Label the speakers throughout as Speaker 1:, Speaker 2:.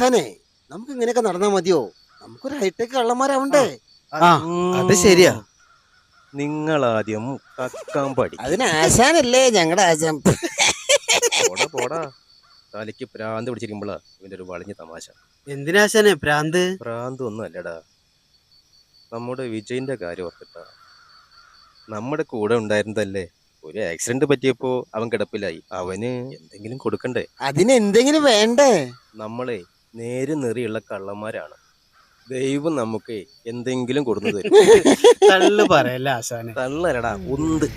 Speaker 1: ആശാനെ നമുക്ക് ഇങ്ങനെയൊക്കെ നടന്നാ മതിയോ? നമുക്കൊരു ഹൈടെക് കള്ളന്മാരാവണ്ടേ?
Speaker 2: അത് ശരിയാ.
Speaker 3: നിങ്ങളാദ്യം കക്കാൻ പഠിക്കും.
Speaker 1: അതിന് ആശാനല്ലേ ഞങ്ങളുടെ ആശാൻ.
Speaker 3: പോടാ പോടാ, തലയ്ക്ക് ഭ്രാന്ത് പിടിച്ചിരിക്കുമ്പോഴാ ഇവന്റെ ഒരു വളഞ്ഞ തമാശ.
Speaker 2: എന്തിനാശാനെ ഭ്രാന്ത്?
Speaker 3: ഭ്രാന്ത് ഒന്നും അല്ലടാ, നമ്മുടെ വിജയിന്റെ കാര്യം ഓർത്തിട്ടാ. നമ്മുടെ കൂടെ ഉണ്ടായിരുന്നതല്ലേ, ഒരു ആക്സിഡന്റ് പറ്റിയപ്പോ അവൻ കിടപ്പിലായി. അവന് എന്തെങ്കിലും കൊടുക്കണ്ടേ?
Speaker 1: അതിന് എന്തെങ്കിലും വേണ്ടേ?
Speaker 3: നമ്മളെ നേര് നെറിയുള്ള കള്ളന്മാരാണ്. ദൈവം നമുക്ക് എന്തെങ്കിലും കൊടുത്തു തരും.
Speaker 2: തള്ളു പറയല്ല ആശാനെ.
Speaker 3: തള്ളരടാ, ഉന്ത്.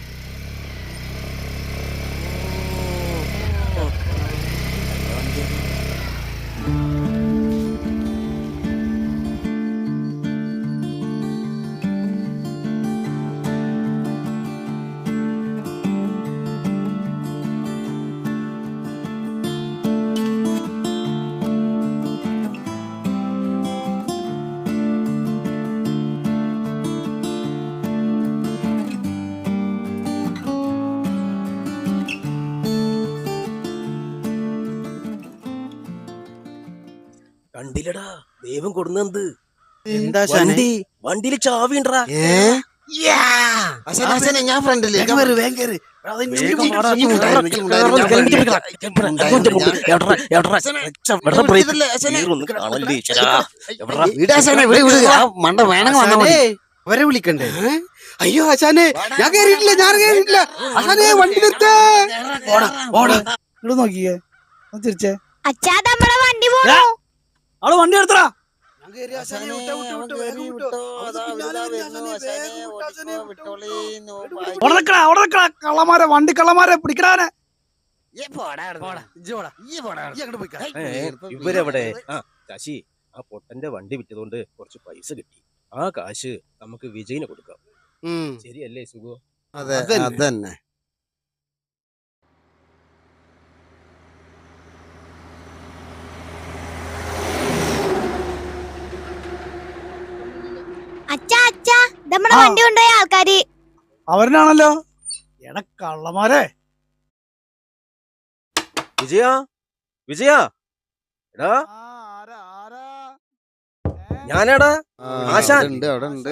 Speaker 3: കണ്ടില്ലടാ, ദൈവം കൊടുന്നെന്ത്?
Speaker 2: എന്താ
Speaker 3: വണ്ടിയില് ചാവിണ്ടടാ.
Speaker 1: ആശാനെ ഞാൻ ഫ്രണ്ടില്. മണ്ട വേണമെങ്കിൽ വന്നാ മതി.
Speaker 2: അവരെ വിളിക്കണ്ടേ? അയ്യോ ആശാനെ, ഞാൻ കേറിയിട്ടില്ല. ആശാനെ വണ്ടി നിർത്തേ.
Speaker 4: ഇവിടെ നോക്കിയേ, തിരിച്ചേ.
Speaker 5: അച്ഛാ നമ്മളെ വണ്ടി പോണോ?
Speaker 4: അവള് വണ്ടി എടുത്തടാ. കള്ളന്മാരെ, വണ്ടി കള്ളന്മാരെ പിടിക്കടാനെ.
Speaker 3: ഇവരെവിടെ? ശശി, ആ പൊട്ടന്റെ വണ്ടി വിറ്റതുകൊണ്ട് കുറച്ച് പൈസ കിട്ടി. ആ കാശ് നമുക്ക് വിജയിന് കൊടുക്കാം. ശരിയല്ലേ സുഖോ?
Speaker 1: അതെ അതന്നെ.
Speaker 5: അച്ഛാ നമ്മുടെ വണ്ടി കൊണ്ടുപോയ ആൾക്കാര്
Speaker 4: അവരനാണല്ലോ. എടാ കള്ളന്മാരെ.
Speaker 3: വിജയ എടാ, ഞാനാടാ ആശാൻ.
Speaker 1: അവിടെ ഉണ്ട്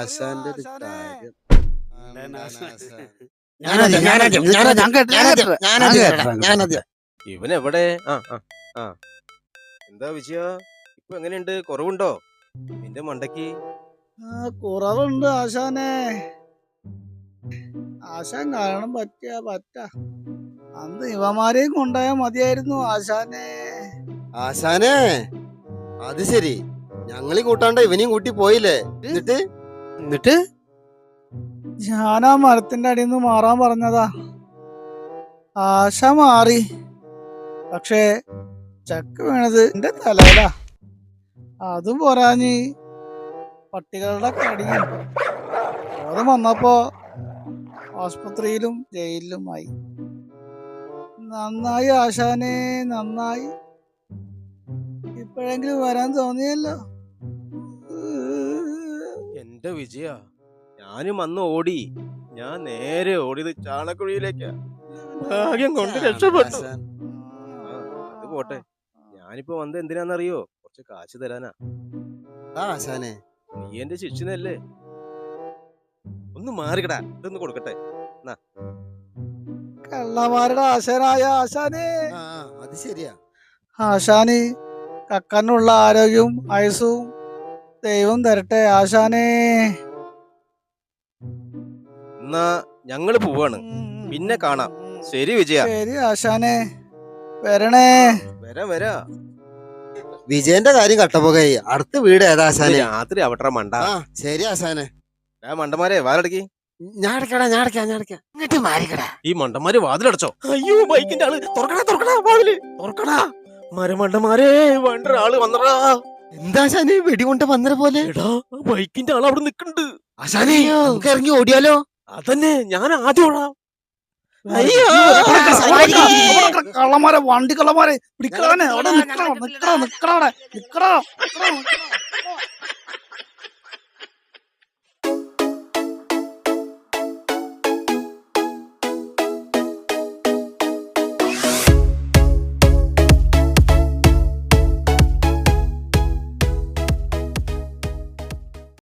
Speaker 1: ആശാന്റെ ഒരു കാര്യം.
Speaker 3: ഇവനെവിടെ? എന്താ വിജയ, ഇപ്പൊ എങ്ങനെയുണ്ട്? കുറവുണ്ടോ നിന്റെ മണ്ടയ്ക്ക്?
Speaker 4: കുറവുണ്ട് ആശാനെ. ആശാൻ കാരണം പറ്റ അന്ന് ഇവന്മാരെയും കൊണ്ടുപോയാൽ മതിയായിരുന്നു ആശാനെ.
Speaker 1: ആശാനെ അത് ശരി, ഞങ്ങളീ കൂട്ടാണ്ട് ഇവനെയും കൂട്ടി പോയില്ലേ?
Speaker 2: എന്നിട്ട്
Speaker 4: ഞാനാ മരത്തിന്റെ അടിയിൽ നിന്ന് മാറാൻ പറഞ്ഞതാ. ആശ മാറി, പക്ഷേ ചക്ക് വീണത് എന്റെ തലയിലാ. അതും പോരാഞ്ഞ് പട്ടികളുടെ കടിയും. ബോധം വന്നപ്പോ ആസ്പത്രിയിലും ജയിലിലുമായി. നന്നായി ആശാനെ, നന്നായി. ഇപ്പോഴെങ്കിലും വരാൻ തോന്നിയല്ലോ.
Speaker 3: എന്റെ വിജയ, ഞാനും അന്ന് ഓടി. ഞാൻ നേരെ ഓടിയത് ചാണക്കുഴിയിലേക്കാ. ഭാഗ്യം കൊണ്ട് രക്ഷപ്പെട്ടു. അത് പോട്ടെ, ഞാനിപ്പോ വന്നത് എന്തിനാന്നറിയോ? കുറച്ച് കാശ് തരാനാ.
Speaker 1: ആശാനെ
Speaker 3: നീ എന്റെ ശിഷ്യനല്ലേ, ഒന്ന് മാറിക്കടാ, ഇതൊന്ന് കൊടുക്കട്ടെ.
Speaker 4: കള്ളന്മാരുടെ ആശാനായ ആശാനെ.
Speaker 1: അത് ശരിയാ.
Speaker 4: ആശാന് കക്കാനുള്ള ആരോഗ്യവും ആയുസ്സും ദൈവം തരട്ടെ ആശാനെ.
Speaker 3: എന്നാ ഞങ്ങള് പോവാണ്, പിന്നെ കാണാം. ശരി വിജയ.
Speaker 4: ശരി ആശാനെ, വരണേ.
Speaker 3: വരാ.
Speaker 1: വിജയന്റെ കാര്യം കട്ടപ്പോകായി. അടുത്ത വീട് ഏതാ ആശാനെ?
Speaker 3: രാത്രി ആവട്ടെ മണ്ട.
Speaker 1: ശരി ആശാനെ.
Speaker 3: മണ്ടന്മാരെ വാലടക്കി.
Speaker 1: ഞാൻ അടക്കാം. ഇങ്ങോട്ട് മാറിക്കടാ.
Speaker 3: ഈ മണ്ടന്മാര് വാതിലടച്ചോ? അയ്യോ, ബൈക്കിന്റെ ആള്. തുറക്കടാ വാതില്, തുറക്കടാ. മരമണ്ടന്മാരെ, വേണ്ട ആള് വന്നടാ.
Speaker 1: എന്താ ആശാനെ വെടികൊണ്ട് വന്നത് പോലെ?
Speaker 3: എടാ, ബൈക്കിന്റെ ആൾ അവിടെ നിക്കണ്ട്.
Speaker 1: ആശാനെ നമുക്ക് ഇറങ്ങി ഓടിയാലോ?
Speaker 3: അതന്നെ ഞാൻ ആദ്യം ഓടാം.
Speaker 4: കള്ളന്മാരെ, വണ്ടി കള്ളന്മാരെ പിടിക്കാനെ. അവിടെ നിക്കണോ?